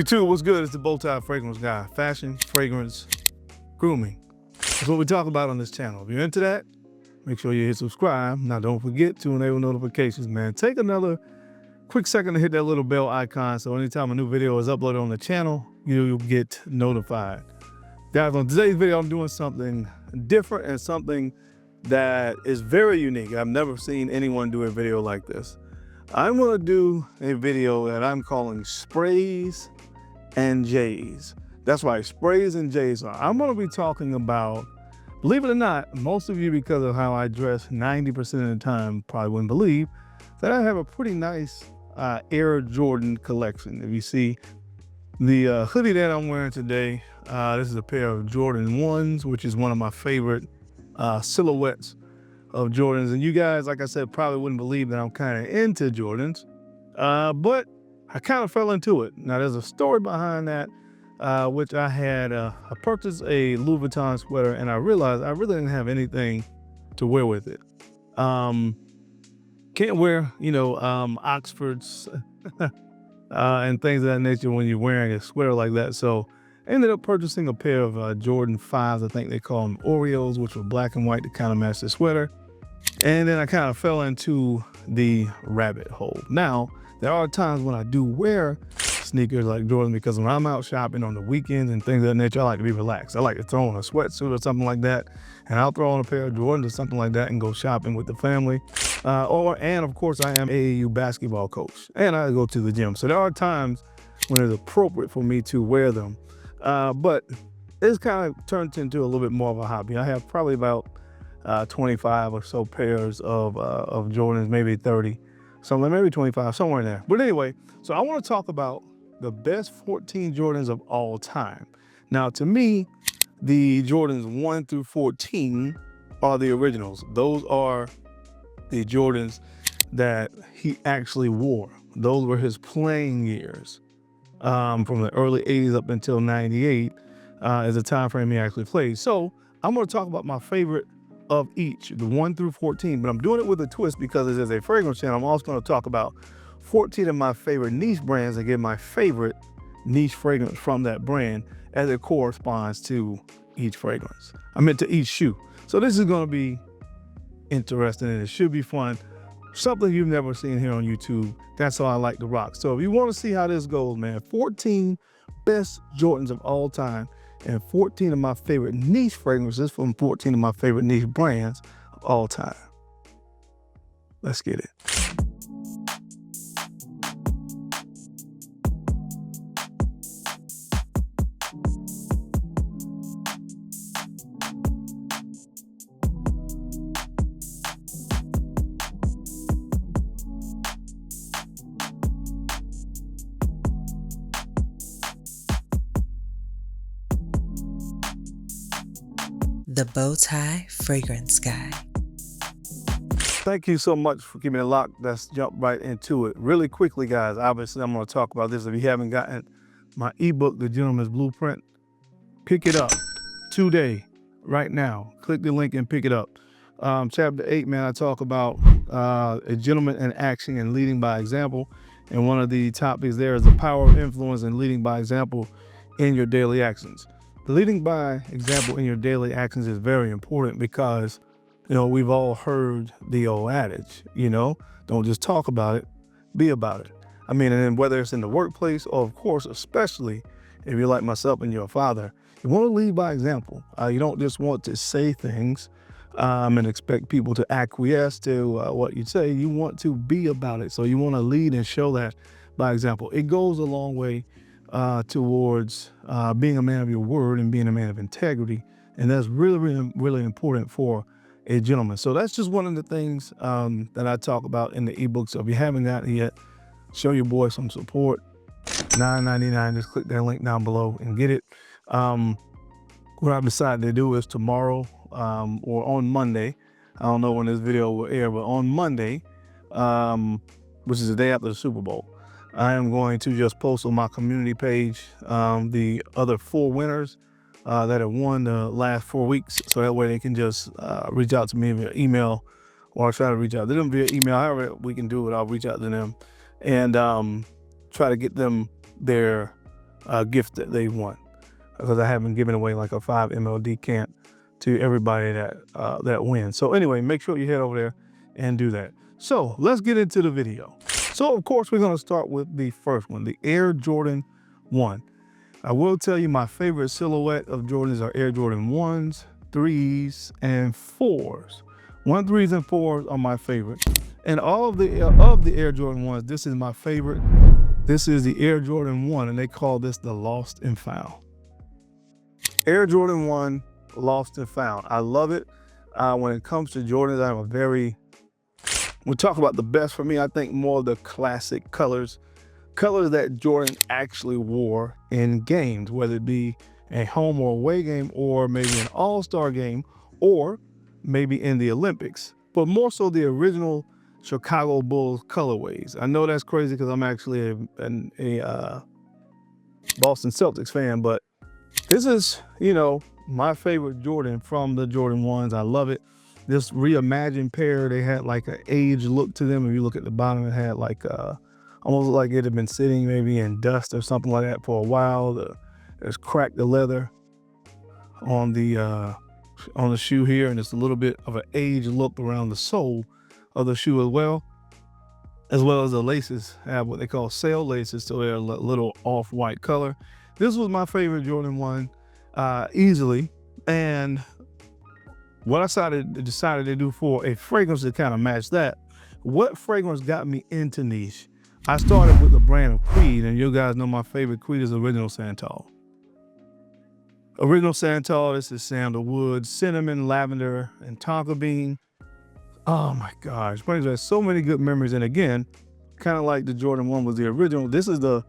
YouTube, what's good? It's the BowTie Fragrance Guy. Fashion, fragrance, grooming. That's what we talk about on this channel. If you're into that, make sure you hit subscribe. Now, don't forget to enable notifications, man. Take another quick second to hit that little bell icon so anytime a new video is uploaded on the channel, you'll get notified. Guys, on today's video, I'm doing something different and something that is very unique. I've never seen anyone do a video like this. I'm going to do a video that I'm calling Sprays and J's. That's right, Sprays and J's. I'm going to be talking about, believe it or not, most of you, because of how I dress 90% of the time, probably wouldn't believe that I have a pretty nice Air Jordan collection. If you see the hoodie that I'm wearing today, this is a pair of Jordan 1s, which is one of my favorite silhouettes of Jordans. And you guys, like I said, probably wouldn't believe that I'm kind of into Jordans, but I kind of fell into it. Now, there's a story behind that, which I had, I purchased a Louis Vuitton sweater and I realized I really didn't have anything to wear with it. Can't wear, Oxfords and things of that nature when you're wearing a sweater like that. So I ended up purchasing a pair of Jordan 5s. I think they call them Oreos, which were black and white to kind of match the sweater. And then I kind of fell into the rabbit hole. Now, there are times when I do wear sneakers like Jordan, because when I'm out shopping on the weekends and things of that nature, I like to be relaxed. I like to throw on a sweatsuit or something like that, and I'll throw on a pair of Jordans or something like that and go shopping with the family. And of course, I am AAU basketball coach and I go to the gym. So there are times when it's appropriate for me to wear them. But it's kind of turned into a little bit more of a hobby. I have probably about 25 or so pairs of Jordans, maybe 30, something, maybe 25, somewhere in there. But anyway, so I want to talk about the best 14 Jordans of all time. Now, to me, the Jordans 1 through 14 are the originals. Those are the Jordans that he actually wore. Those were his playing years. From the early 80s up until 98 is the time frame he actually played. So I'm going to talk about my favorite of each, the 1 through 14, but I'm doing it with a twist because it is a fragrance channel. I'm also going to talk about 14 of my favorite niche brands and get my favorite niche fragrance from that brand as it corresponds to each fragrance. I meant to each shoe. So this is going to be interesting and it should be fun. Something you've never seen here on YouTube. That's how I like to rock. So if you want to see how this goes, man, 14 best Jordans of all time and 14 of my favorite niche fragrances from 14 of my favorite niche brands of all time. Let's get it. The BowTie Fragrance Guy. Thank you so much for keeping it locked. Let's jump right into it. Really quickly, guys, obviously I'm going to talk about this. If you haven't gotten my ebook, The Gentleman's Blueprint, pick it up today, right now. Click the link and pick it up. Chapter 8, man, I talk about a gentleman in action and leading by example. And one of the topics there is the power of influence and leading by example in your daily actions. The leading by example in your daily actions is very important because, we've all heard the old adage, don't just talk about it, be about it. I mean, and then whether it's in the workplace or, of course, especially if you're like myself and you're a father, you want to lead by example. You don't just want to say things and expect people to acquiesce to what you say. You want to be about it. So you want to lead and show that by example. It goes a long way towards being a man of your word and being a man of integrity. And that's really, really, really important for a gentleman. So that's just one of the things that I talk about in the ebook. So if you haven't gotten it yet, show your boy some support. $9.99, just click that link down below and get it. What I've decided to do is tomorrow or on Monday, I don't know when this video will air, but on Monday, which is the day after the Super Bowl, I am going to just post on my community page the other 4 winners that have won the last 4 weeks. So that way they can just reach out to me via email, or I'll try to reach out to them via email. However we can do it, I'll reach out to them and try to get them their gift that they won, because I have been giving away like a 5 ml decant to everybody that wins. So anyway, make sure you head over there and do that. So let's get into the video. So of course, we're going to start with the first one, the Air Jordan 1. I will tell you my favorite silhouette of Jordans are Air Jordan 1s, 3s, and 4s. 1, 3s, and 4s are my favorite. And all of the Air Jordan 1s, this is my favorite. This is the Air Jordan 1, and they call this the Lost and Found. Air Jordan 1, Lost and Found. I love it. When it comes to Jordans, I'm a very, we talk about the best for me, I think more of the classic colors that Jordan actually wore in games, whether it be a home or away game, or maybe an all-star game, or maybe in the Olympics, but more so the original Chicago Bulls colorways. I know that's crazy because I'm actually a Boston Celtics fan, but this is, you know, my favorite Jordan from the Jordan 1s. I love it. This reimagined pair, they had like an age look to them. If you look at the bottom, it had like almost like it had been sitting maybe in dust or something like that for a while. There's cracked the leather on the shoe here, and it's a little bit of an age look around the sole of the shoe as well as the laces have what they call sail laces, so they're a little off-white color. This was my favorite Jordan 1 easily, and what I decided to do for a fragrance to kind of match that, what fragrance got me into niche? I started with the brand of Creed, and you guys know my favorite Creed is Original Santal. Original Santal, this is sandalwood, cinnamon, lavender, and tonka bean. Oh my gosh, brings back so many good memories. And again, kind of like the Jordan 1 was the original, this is the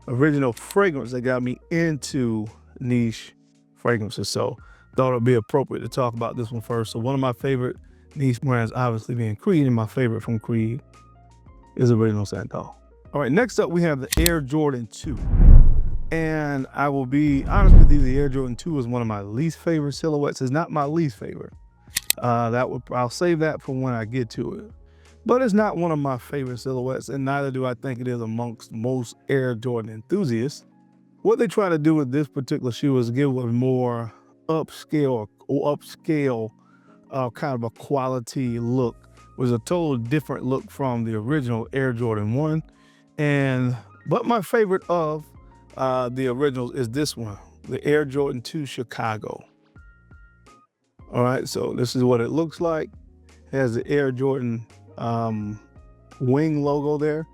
original fragrance that got me into niche fragrances. So thought it'd be appropriate to talk about this one first. So one of my favorite niche brands, obviously being Creed, and my favorite from Creed is Original Santal. All right, next up we have the Air Jordan 2. And I will be honest with you, the Air Jordan 2 is one of my least favorite silhouettes. It's not my least favorite. I'll save that for when I get to it. But it's not one of my favorite silhouettes, and neither do I think it is amongst most Air Jordan enthusiasts. What they try to do with this particular shoe is give a more upscale kind of a quality look. It was a total different look from the original Air Jordan 1. But my favorite of the originals is this one, the Air Jordan 2 Chicago. All right, so this is what it looks like. It has the Air Jordan wing logo there.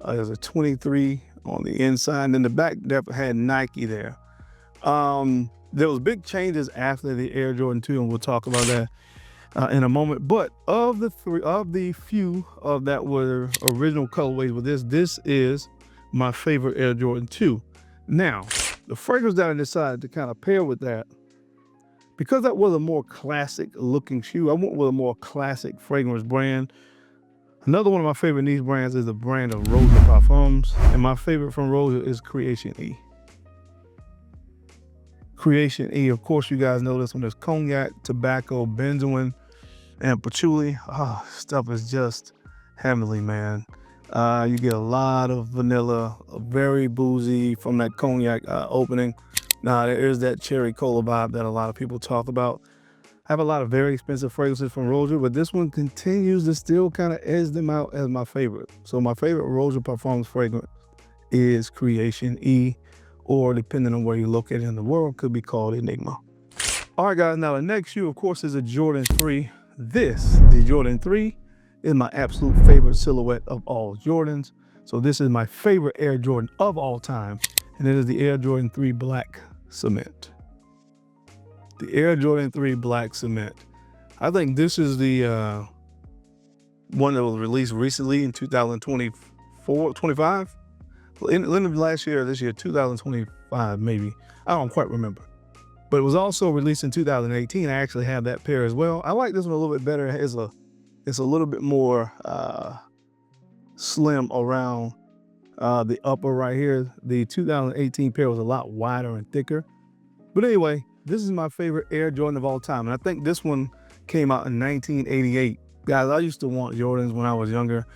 There's a 23 on the inside, and then the back definitely had Nike there. There was big changes after the Air Jordan 2, and we'll talk about that in a moment. But of the few of that were original colorways with this is my favorite Air Jordan 2. Now, the fragrance that I decided to kind of pair with that, because that was a more classic looking shoe, I went with a more classic fragrance brand. Another one of my favorite niche brands is the brand of Roja Parfums, and my favorite from Roja is Creation E. Creation E, of course, you guys know this one. There's cognac, tobacco, benzoin, and patchouli. Oh, stuff is just heavenly, man. You get a lot of vanilla, very boozy from that cognac opening. Now, there is that cherry cola vibe that a lot of people talk about. I have a lot of very expensive fragrances from Roja, but this one continues to still kind of edge them out as my favorite. So my favorite Roja Parfums fragrance is Creation E, or depending on where you look at it in the world, could be called Enigma. All right, guys, now the next shoe, of course, is a Jordan 3. The Jordan 3, is my absolute favorite silhouette of all Jordans. So this is my favorite Air Jordan of all time, and it is the Air Jordan 3 Black Cement. The Air Jordan 3 Black Cement. I think this is the one that was released recently in 2025. In last year or this year, 2025 maybe. I don't quite remember. But it was also released in 2018. I actually have that pair as well. I like this one a little bit better. It's a little bit more slim around the upper right here. The 2018 pair was a lot wider and thicker. But anyway, this is my favorite Air Jordan of all time. And I think this one came out in 1988. Guys, I used to want Jordans when I was younger.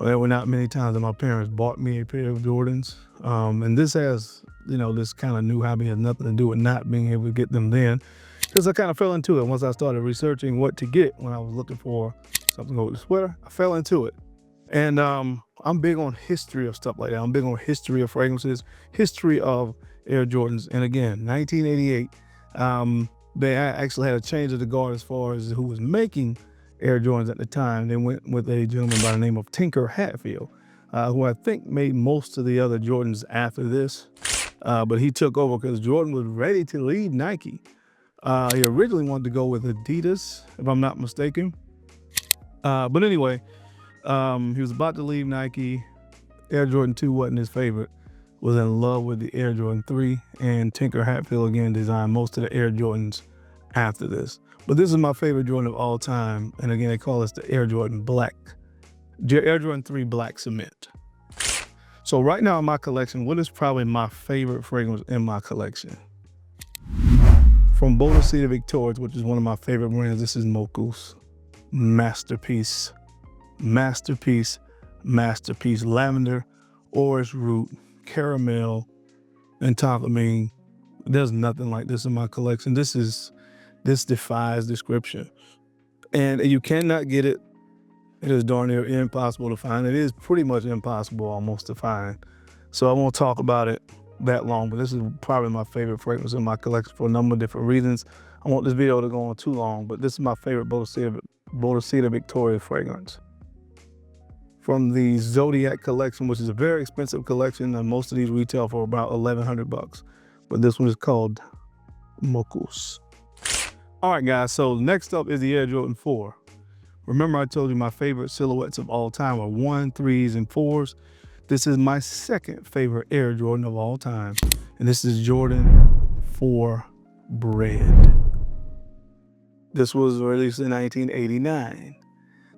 There were not many times that my parents bought me a pair of Jordans. And this has this kind of new hobby has nothing to do with not being able to get them then, because I kind of fell into it once I started researching what to get when I was looking for something over the sweater. I fell into it. And I'm big on history of stuff like that. I'm big on history of fragrances, history of Air Jordans. And again, 1988, they actually had a change of the guard as far as who was making Air Jordans at the time. They went with a gentleman by the name of Tinker Hatfield, who I think made most of the other Jordans after this. But he took over because Jordan was ready to leave Nike. He originally wanted to go with Adidas, if I'm not mistaken. But anyway, he was about to leave Nike. Air Jordan 2 wasn't his favorite. Was in love with the Air Jordan 3, and Tinker Hatfield again designed most of the Air Jordans after this. But this is my favorite Jordan of all time, and again they call this the Air Jordan Black, Air Jordan 3 Black Cement. So right now in my collection, what is probably my favorite fragrance in my collection? From BowTie Victorious, which is one of my favorite brands, this is Moku's masterpiece. Masterpiece, masterpiece. Lavender, orris root, caramel, and tophamine. There's nothing like this in my collection. This defies description. And you cannot get it. It is darn near impossible to find. It is pretty much impossible almost to find. So I won't talk about it that long, but this is probably my favorite fragrance in my collection for a number of different reasons. I want this video to go on too long, but this is my favorite BowTie Victorious fragrance. From the Zodiac collection, which is a very expensive collection, and most of these retail for about 1,100 bucks. But this one is called Moku's. All right, guys, so next up is the Air Jordan 4. Remember I told you my favorite silhouettes of all time are 1s, 3s, and 4s. This is my second favorite Air Jordan of all time, and this is Jordan 4 Bread. This was released in 1989.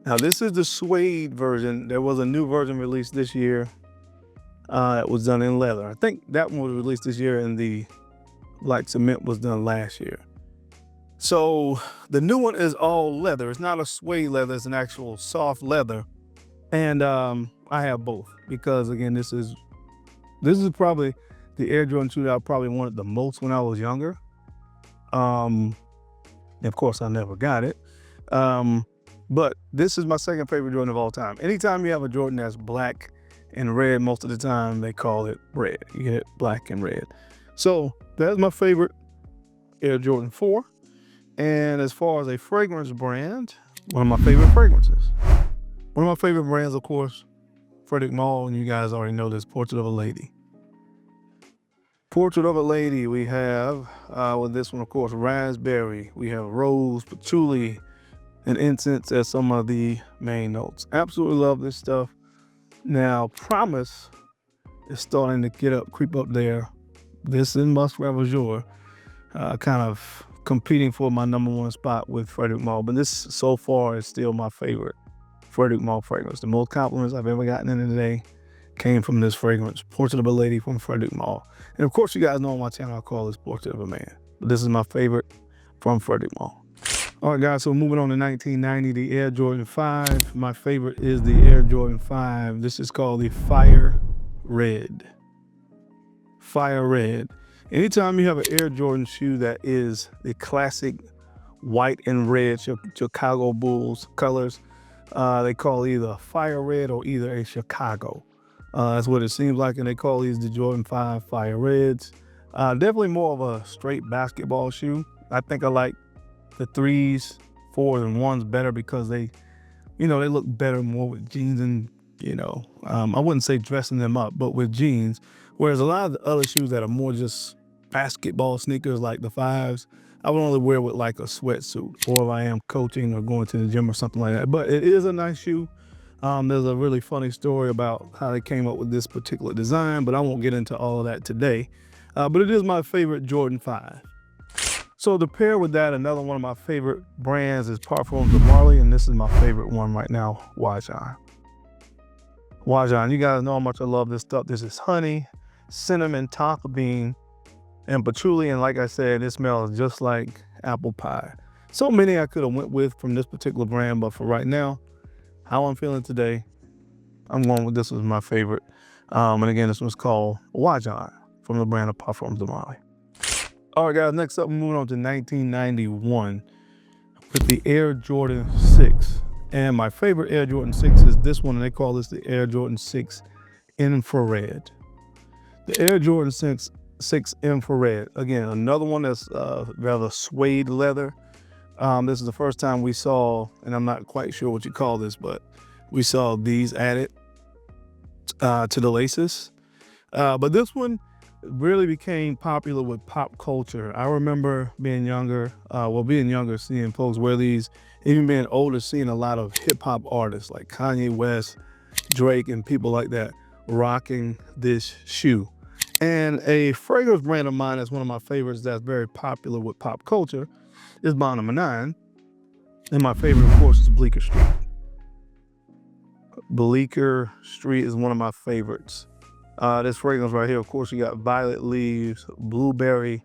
Now this is the suede version. There was a new version released this year. It was done in leather. I think that one was released this year, and the black cement was done last year. So the new one is all leather. It's not a suede leather, it's an actual soft leather. And I have both because again, this is probably the Air Jordan 2 that I probably wanted the most when I was younger. Of course I never got it. But this is my second favorite Jordan of all time. Anytime you have a Jordan that's black and red, most of the time they call it red. You get it black and red. So that's my favorite Air Jordan 4. And as far as a fragrance brand, one of my favorite fragrances. One of my favorite brands, of course, Frederic Malle, and you guys already know this, Portrait of a Lady. Portrait of a Lady, we have, with this one, of course, raspberry. We have rose, patchouli, and incense as some of the main notes. Absolutely love this stuff. Now, Promise is starting to creep up there. This and Muskrat Azure, kind of competing for my #1 spot with Frederic Malle, but this so far is still my favorite Frederic Malle fragrance. The most compliments I've ever gotten in a day came from this fragrance, Portrait of a Lady from Frederic Malle. And of course, you guys know on my channel I call this Portrait of a Man, but this is my favorite from Frederic Malle. All right, guys, so moving on to 1990, the Air Jordan 5. My favorite is the Air Jordan 5. This is called the Fire Red. Fire Red. Anytime you have an Air Jordan shoe that is the classic white and red Chicago Bulls colors, they call either Fire Red or either a Chicago. That's what it seems like, and they call these the Jordan 5 Fire Reds. Definitely more of a straight basketball shoe. I think I like the 3s, 4s, and 1s better because they look better more with jeans and, I wouldn't say dressing them up, but with jeans. Whereas a lot of the other shoes that are more just basketball sneakers like the 5s, I would only wear with like a sweatsuit, or if I am coaching or going to the gym or something like that. But it is a nice shoe. There's a really funny story about how they came up with this particular design, but I won't get into all of that today. But it is my favorite Jordan 5. So to pair with that, another one of my favorite brands is Parfums of Marley, and this is my favorite one right now, Wajan. Wajan, you guys know how much I love this stuff. This is honey, cinnamon, tonka bean, and patchouli, and like I said, it smells just like apple pie. So many I could have went with from this particular brand, but for right now, how I'm feeling today, I'm going with this was my favorite. And again, this one's called Wajan from the brand of Parfums de Marly. All right, guys, next up, we're moving on to 1991 with the Air Jordan 6. And my favorite Air Jordan 6 is this one, and they call this the Air Jordan 6 Infrared. The Air Jordan 6 Infrared, again, another one that's rather suede leather. This is the first time we saw, and I'm not quite sure what you call this, but we saw these added to the laces. But this one really became popular with pop culture. I remember being younger, seeing folks wear these, even being older, seeing a lot of hip hop artists like Kanye West, Drake, and people like that rocking this shoe. And a fragrance brand of mine that's one of my favorites that's very popular with pop culture is Bond Number 9. And my favorite, of course, is Bleecker Street. Bleecker Street is one of my favorites. This fragrance right here, of course, you got violet leaves, blueberry,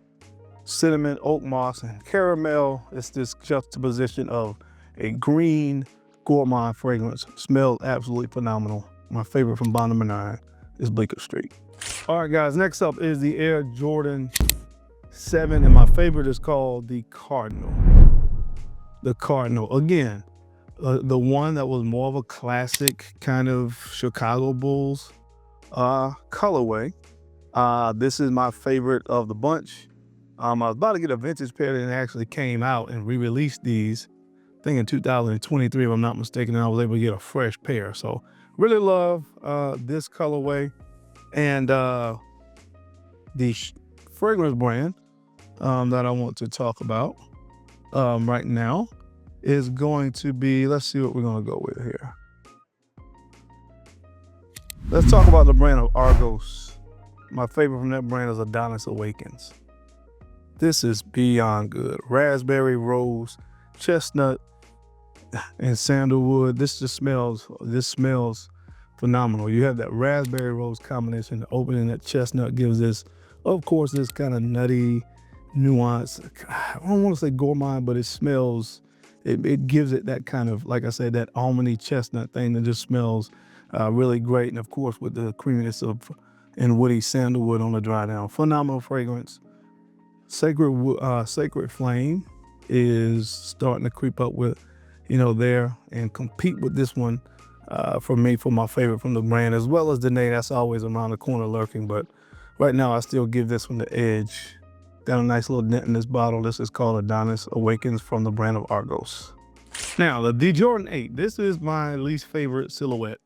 cinnamon, oak moss, and caramel. It's this juxtaposition of a green gourmand fragrance. Smells absolutely phenomenal. My favorite from Bond Number 9 is Bleecker Street. All right, guys, next up is the Air Jordan 7, and my favorite is called the Cardinal. The Cardinal, again, the one that was more of a classic kind of Chicago Bulls colorway. This is my favorite of the bunch. I was about to get a vintage pair that actually came out and re-released these, I think in 2023, if I'm not mistaken, and I was able to get a fresh pair. So really love this colorway. And the fragrance brand that I want to talk about right now is going to be, let's see what we're going to go with here. Let's talk about the brand of Argos. My favorite from that brand is Adonis Awakens. This is beyond good. Raspberry, rose, chestnut, and sandalwood. This smells phenomenal. You have that raspberry rose combination. The opening that chestnut gives this, of course, this kind of nutty nuance. I don't want to say gourmand, but it smells, it gives it that kind of, like I said, that almondy chestnut thing that just smells really great. And of course, with the creaminess of and woody sandalwood on the dry down. Phenomenal fragrance. Sacred Flame is starting to creep up with, there and compete with this one for me, for my favorite from the brand, as well as Danae. That's always around the corner lurking, but right now I still give this one the edge. Got a nice little dent in this bottle. This is called Adonis Awakens from the brand of Argos. Now, the Jordan 8, this is my least favorite silhouette.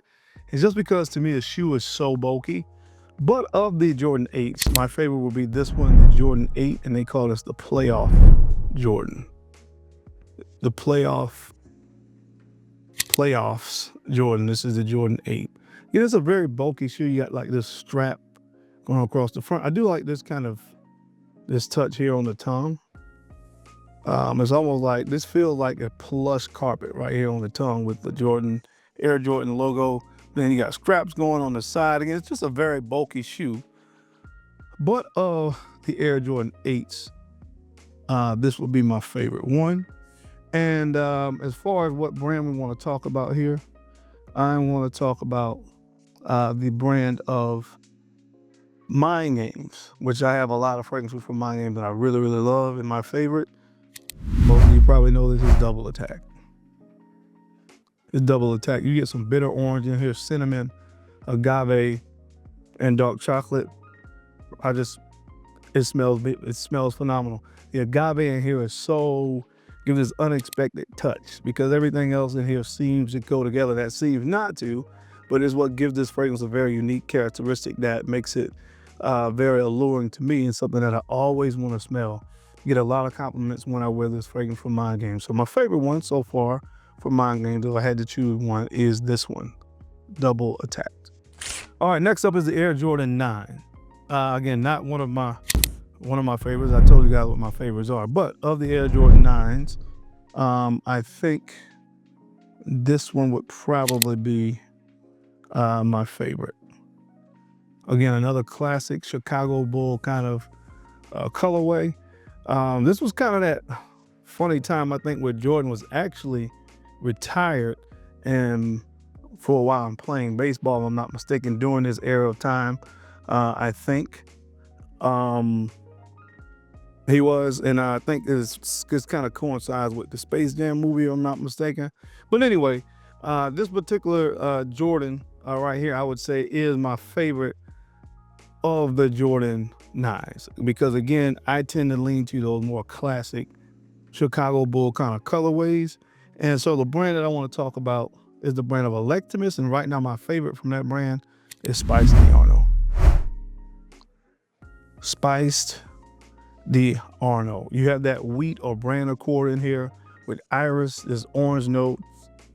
It's just because to me the shoe is so bulky. But of the Jordan 8s, my favorite would be this one, the Jordan 8, and they call this the Playoff Jordan. The Playoffs Jordan. This is the Jordan 8. Yeah, it's a very bulky shoe. You got like this strap going across the front. I do like this kind of, this touch here on the tongue. It's almost like, this feels like a plush carpet right here on the tongue with the Air Jordan logo. Then you got straps going on the side. Again, it's just a very bulky shoe. But of the Air Jordan 8s, this would be my favorite one. And as far as what brand we want to talk about here, I want to talk about the brand of Mind Games, which I have a lot of fragrances from Mind Games that I really, really love. And my favorite, most of you probably know this, is Double Attack. It's Double Attack. You get some bitter orange in here, cinnamon, agave, and dark chocolate. It smells phenomenal. The agave in here is gives this unexpected touch, because everything else in here seems to go together. That seems not to, but it's what gives this fragrance a very unique characteristic that makes it very alluring to me, and something that I always want to smell. Get a lot of compliments when I wear this fragrance from Mind Games. So my favorite one so far from Mind Games, if I had to choose one, is this one, Double Attack. All right, next up is the Air Jordan 9. Again, not one of my favorites. I told you guys what my favorites are, but of the Air Jordan 9s, I think this one would probably be my favorite. Again, another classic Chicago Bull kind of colorway. This was kind of that funny time, I think, where Jordan was actually retired and for a while I'm playing baseball, if I'm not mistaken, during this era of time, I think. He was, and I think this kind of coincides with the Space Jam movie, if I'm not mistaken. But anyway, this particular Jordan right here, I would say is my favorite of the Jordan 9s, because again, I tend to lean to those more classic Chicago Bull kind of colorways. And so the brand that I want to talk about is the brand of Electimus, and right now my favorite from that brand is Spiced D'Arno. Spiced D'Arno. You have that wheat or brand accord in here with iris, there's orange notes,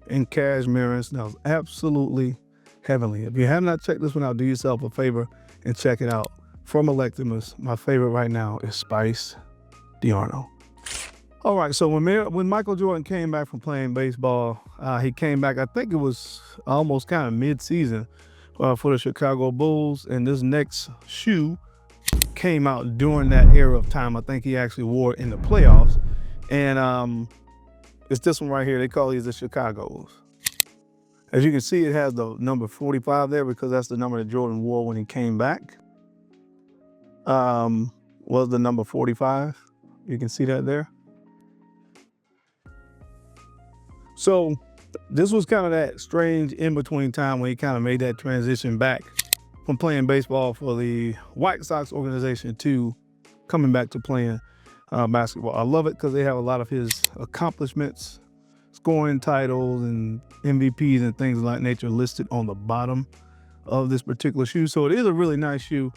and cashmere. Now, it's absolutely heavenly. If you have not checked this one out, do yourself a favor and check it out. From Electimus, my favorite right now is Spiced D'Arno. All right, so when Michael Jordan came back from playing baseball, he came back, I think it was almost kind of mid-season for the Chicago Bulls, and this next shoe came out during that era of time. I think he actually wore it in the playoffs, and it's this one right here. They call these the Chicagos. As you can see, it has the number 45 there because that's the number that Jordan wore when he came back. Was the number 45. You can see that there. So this was kind of that strange in-between time when he kind of made that transition back from playing baseball for the White Sox organization to coming back to playing basketball. I love it because they have a lot of his accomplishments, scoring titles and MVPs and things of that nature listed on the bottom of this particular shoe. So it is a really nice shoe.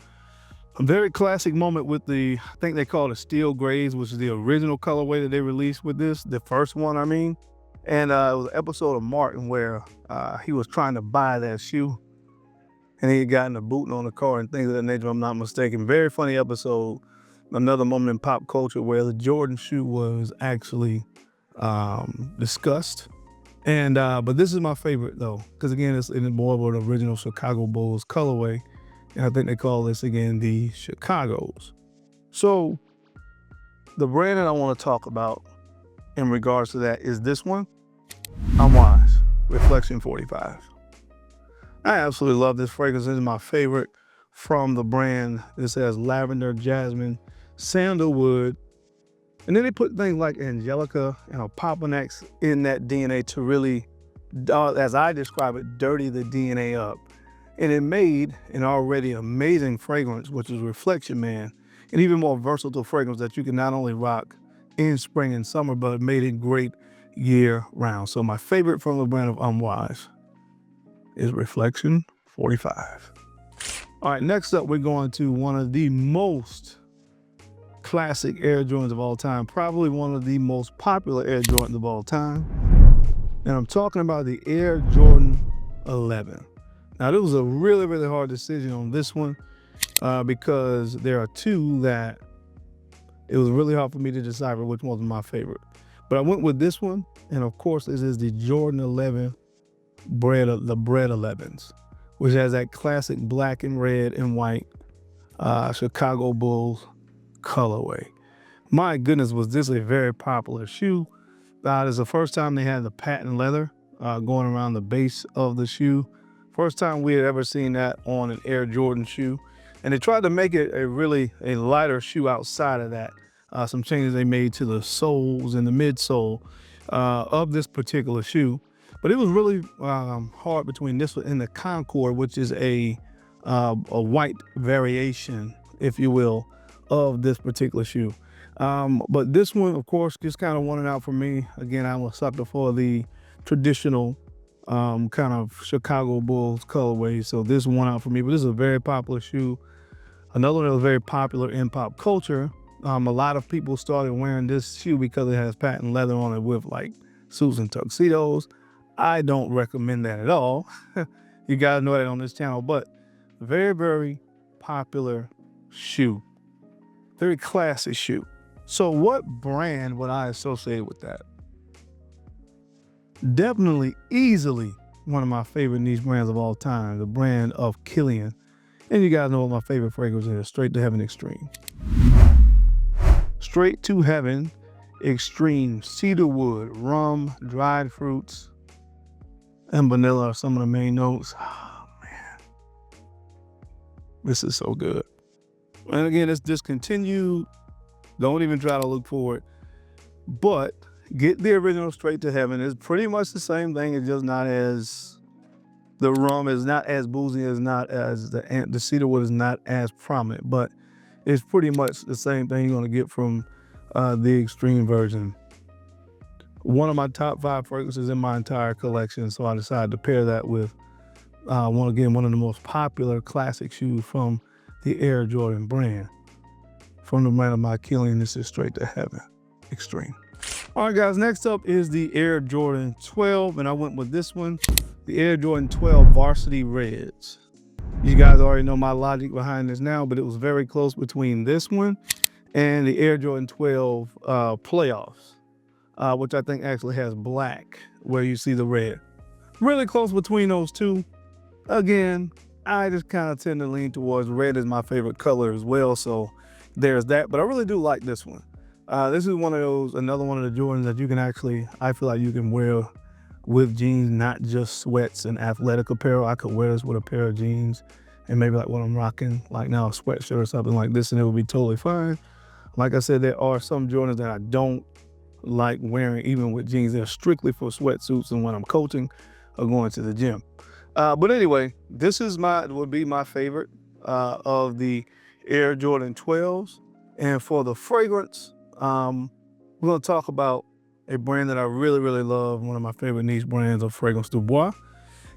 A very classic moment with the, I think they call it a steel grays, which is the original colorway that they released with this, the first one, I mean. And it was an episode of Martin where he was trying to buy that shoe, and he had gotten a boot on the car and things of that nature, if I'm not mistaken. Very funny episode. Another moment in pop culture where the Jordan shoe was actually discussed. And but this is my favorite though, because again, it's more of an original Chicago Bulls colorway. And I think they call this again the Chicagos. So the brand that I want to talk about in regards to that is this one, Unwise Reflection 45. I absolutely love this fragrance. This is my favorite from the brand. This has lavender, jasmine, sandalwood, and then they put things like angelica and paponax in that DNA to really, as I describe it, dirty the DNA up. And it made an already amazing fragrance, which is Reflection Man, an even more versatile fragrance that you can not only rock in spring and summer, but it made it great year round. So my favorite from the brand of Unwise is Reflection 45. All right, next up, we're going to one of the most classic Air Jordans of all time, probably one of the most popular Air Jordans of all time. And I'm talking about the Air Jordan 11. Now, this was a really, really hard decision on this one because there are two that it was really hard for me to decipher which one was my favorite. But I went with this one, and of course, this is the Jordan 11 Bread 11s, which has that classic black and red and white Chicago Bulls colorway. My goodness, was this a very popular shoe. It's the first time they had the patent leather going around the base of the shoe. First time we had ever seen that on an Air Jordan shoe. And they tried to make it a lighter shoe outside of that. Some changes they made to the soles and the midsole of this particular shoe. But it was really hard between this one and the Concord, which is a white variation, if you will, of this particular shoe. But this one, of course, just kind of won it out for me. Again, I'm a sucker for the traditional kind of Chicago Bulls colorway. So this won out for me, but this is a very popular shoe. Another one that was very popular in pop culture. A lot of people started wearing this shoe because it has patent leather on it with like suits and tuxedos. I don't recommend that at all. You gotta know that on this channel, but very, very popular shoe. Very classy shoe. So what brand would I associate with that? Definitely, easily one of my favorite niche brands of all time, the brand of Killian. And you guys know what my favorite fragrance is, Straight to Heaven Extreme. Straight to Heaven Extreme, cedarwood, rum, dried fruits, and vanilla are some of the main notes. Oh man, this is so good. And again, it's discontinued. Don't even try to look for it. But get the original Straight to Heaven. It's pretty much the same thing. It's just not as, the rum is not as boozy, as not as the cedarwood is not as prominent, but it's pretty much the same thing you're going to get from the extreme version. One of my top 5 fragrances in my entire collection, so I decided to pair that with one of the most popular classic shoes from the Air Jordan brand. From the brand of my Killian, this is Straight to Heaven Extreme. All right, guys, next up is the Air Jordan 12, and I went with this one, the Air Jordan 12 Varsity Reds. You guys already know my logic behind this now, but it was very close between this one and the Air Jordan 12 Playoffs, which I think actually has black where you see the red. Really close between those two. Again, I just kind of tend to lean towards red as my favorite color as well, so there's that. But I really do like this one. This is another one of the Jordans that you can actually, I feel like you can wear with jeans, not just sweats and athletic apparel. I could wear this with a pair of jeans and maybe like what I'm rocking, like now a sweatshirt or something like this, and it would be totally fine. Like I said, there are some Jordans that I don't like wearing even with jeans. They're strictly for sweatsuits and when I'm coaching or going to the gym. But anyway, this is would be my favorite of the Air Jordan 12s. And for the fragrance, we're going to talk about a brand that I really, really love, one of my favorite niche brands of Fragrance Du Bois.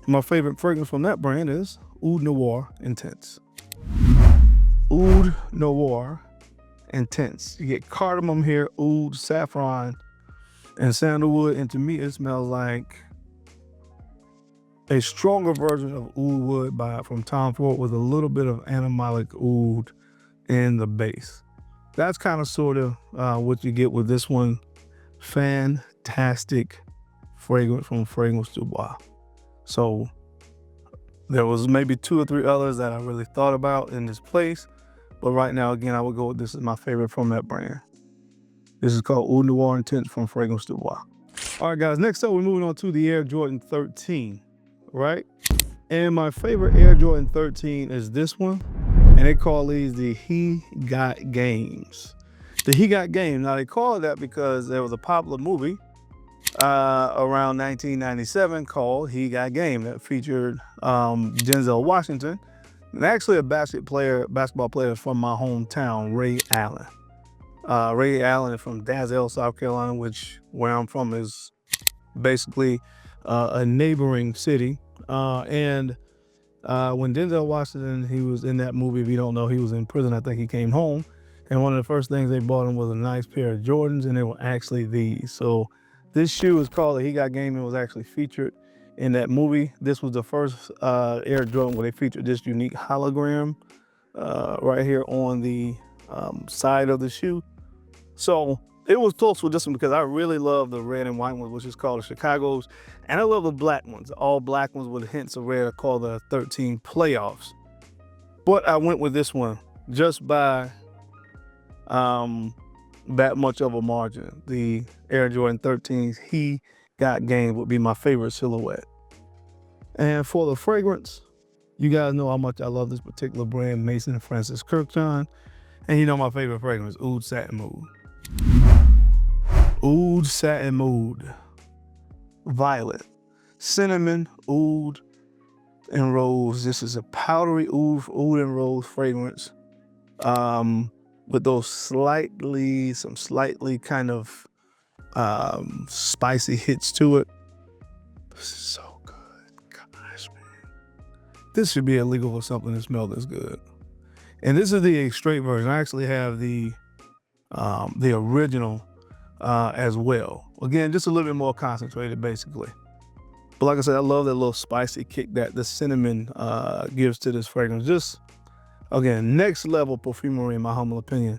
My favorite fragrance from that brand is Oud Noir Intense. Oud Noir Intense. You get cardamom here, oud, saffron, and sandalwood, and to me it smells like a stronger version of oud wood from Tom Ford with a little bit of animalic oud in the base. That's kind of sort of what you get with this one. Fantastic fragrance from Fragrance Du Bois. So there was maybe 2 or 3 others that I really thought about in this place, but right now, again, I would go with this as my favorite from that brand. This is called Oud Noir Intense from Fragrance Du Bois. All right, guys, next up, we're moving on to the Air Jordan 13, right? And my favorite Air Jordan 13 is this one, and they call these the He Got Games. The He Got Game. Now they call it that because there was a popular movie around 1997 called He Got Game that featured Denzel Washington and actually a basketball player from my hometown, Ray Allen. Ray Allen is from Dazzle, South Carolina, which where I'm from is basically a neighboring city. And when Denzel Washington, he was in that movie, if you don't know, he was in prison. I think he came home. And one of the first things they bought him was a nice pair of Jordans, and they were actually these. So this shoe is called the He Got Game and was actually featured in that movie. This was the first Air Jordan where they featured this unique hologram right here on the side of the shoe. So it was close with this one because I really love the red and white ones, which is called the Chicago's. And I love the black ones, all black ones with hints of red, called the 13 Playoffs. But I went with this one just by that much of a margin. The Air Jordan 13's He Got Game would be my favorite silhouette. And for the fragrance, you guys know how much I love this particular brand, Mason and Francis Kurkdjian. And you know my favorite fragrance, Oud Satin Mood. Oud Satin Mood. Violet, cinnamon, oud, and rose. This is a powdery oud and rose fragrance. With those slightly kind of spicy hits to it. This is so good. Gosh, man. This should be illegal for something to smell this good. And this is the straight version. I actually have the original as well. Again, just a little bit more concentrated, basically. But like I said, I love that little spicy kick that the cinnamon gives to this fragrance. Just, again, next level perfumery in my humble opinion.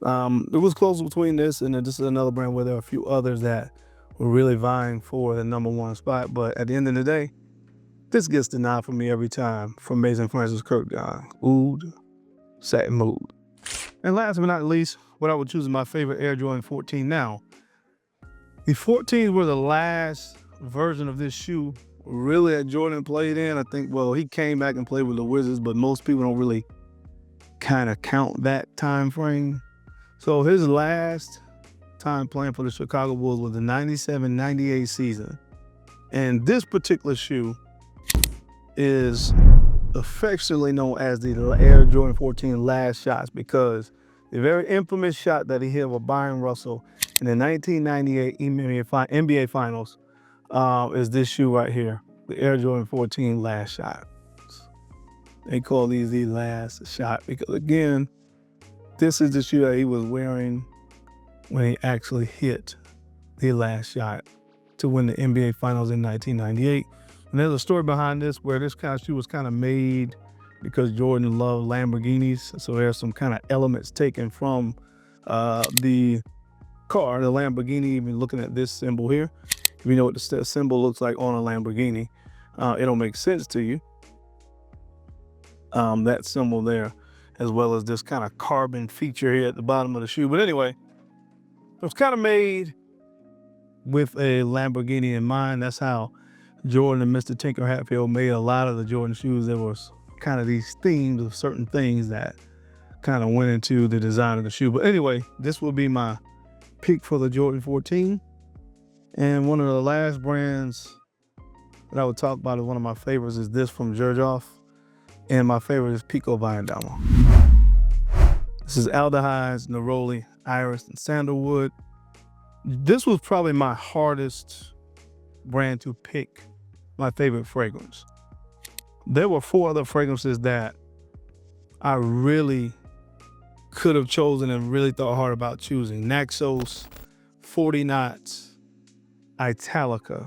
It was close between this and this is another brand where there are a few others that were really vying for the #1 spot. But at the end of the day, this gets the nod from me every time from Mason Francis Kurkdjian. Oud Satin Mood. And last but not least, what I would choose is my favorite Air Jordan 14 now. The 14s were the last version of this shoe really that Jordan played in. I think, well, he came back and played with the Wizards, but most people don't really kind of count that time frame. So his last time playing for the Chicago Bulls was the 97-98 season. And this particular shoe is affectionately known as the Air Jordan 14 Last Shots, because the very infamous shot that he hit with Byron Russell in the 1998 NBA Finals is this shoe right here, the Air Jordan 14 Last Shot. They call these the last shot because, again, this is the shoe that he was wearing when he actually hit the last shot to win the NBA Finals in 1998. And there's a story behind this where this kind of shoe was kind of made because Jordan loved Lamborghinis. So there's some kind of elements taken from the car, the Lamborghini. Even looking at this symbol here, if you know what the symbol looks like on a Lamborghini, it'll make sense to you. That symbol there, as well as this kind of carbon feature here at the bottom of the shoe. But anyway, it was kind of made with a Lamborghini in mind. That's how Jordan and Mr. Tinker Hatfield made a lot of the Jordan shoes. There was kind of these themes of certain things that kind of went into the design of the shoe. But anyway, this will be my pick for the Jordan 14. And one of the last brands that I would talk about is one of my favorites is this from Xerjoff. And my favorite is Pico Viandamo. This is aldehydes, neroli, iris, and sandalwood. This was probably my hardest brand to pick my favorite fragrance. There were 4 other fragrances that I really could have chosen and really thought hard about choosing. Naxos, 40 Knots, Italica,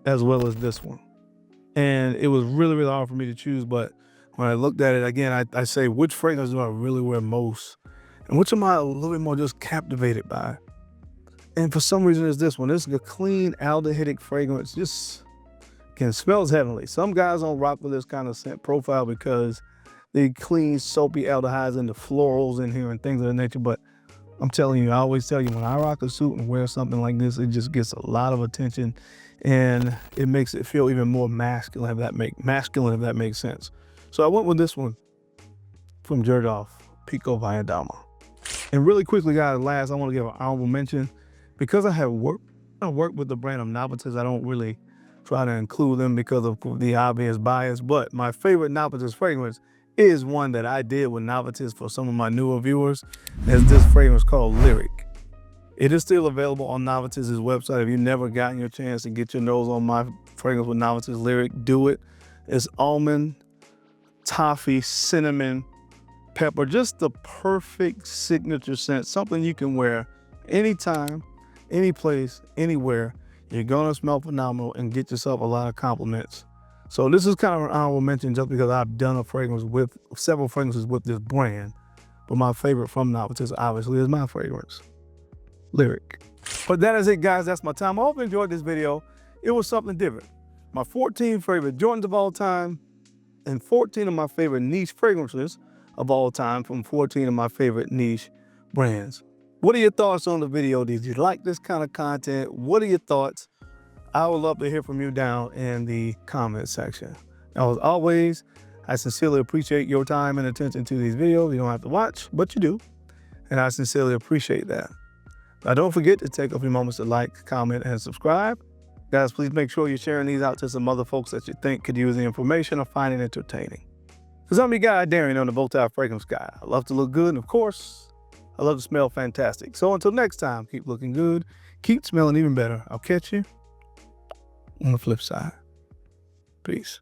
as well as this one. And it was really, really hard for me to choose. But when I looked at it again, I say, which fragrance do I really wear most? And which am I a little bit more just captivated by? And for some reason, it's this one. This is a clean aldehydic fragrance. Just smells heavenly. Some guys don't rock with this kind of scent profile because the clean, soapy aldehydes and the florals in here and things of that nature. But I'm telling you, I always tell you, when I rock a suit and wear something like this, it just gets a lot of attention. And it makes it feel even more masculine, if that makes sense. So I went with this one from Xerjoff, Pico Viandamo. And really quickly, guys, last, I want to give an honorable mention. Because I worked with the brand of Navitus, I don't really try to include them because of the obvious bias. But my favorite Navitus fragrance is one that I did with Navitus for some of my newer viewers. It's this fragrance called Lyrik. It is still available on Navitus' website. If you've never gotten your chance to get your nose on my fragrance with Navitus Lyrik, do it. It's almond, toffee, cinnamon, pepper, just the perfect signature scent, something you can wear anytime, any place, anywhere. You're gonna smell phenomenal and get yourself a lot of compliments. So this is kind of an honorable mention just because I've done a fragrance with several fragrances with this brand. But my favorite from Navitus obviously is my fragrance, Lyrik. But that is it, guys. That's my time. I hope you enjoyed this video. It was something different. My 14 favorite Jordans of all time and 14 of my favorite niche fragrances of all time from 14 of my favorite niche brands. What are your thoughts on the video? Did you like this kind of content? What are your thoughts? I would love to hear from you down in the comment section. Now, as always, I sincerely appreciate your time and attention to these videos. You don't have to watch, but you do. And I sincerely appreciate that. Now, don't forget to take a few moments to like, comment, and subscribe. Guys, please make sure you're sharing these out to some other folks that you think could use the information or find it entertaining. Because I'm your guy, Darren, on the BowTie Fragrance Guy. I love to look good, and of course, I love to smell fantastic. So until next time, keep looking good, keep smelling even better. I'll catch you on the flip side. Peace.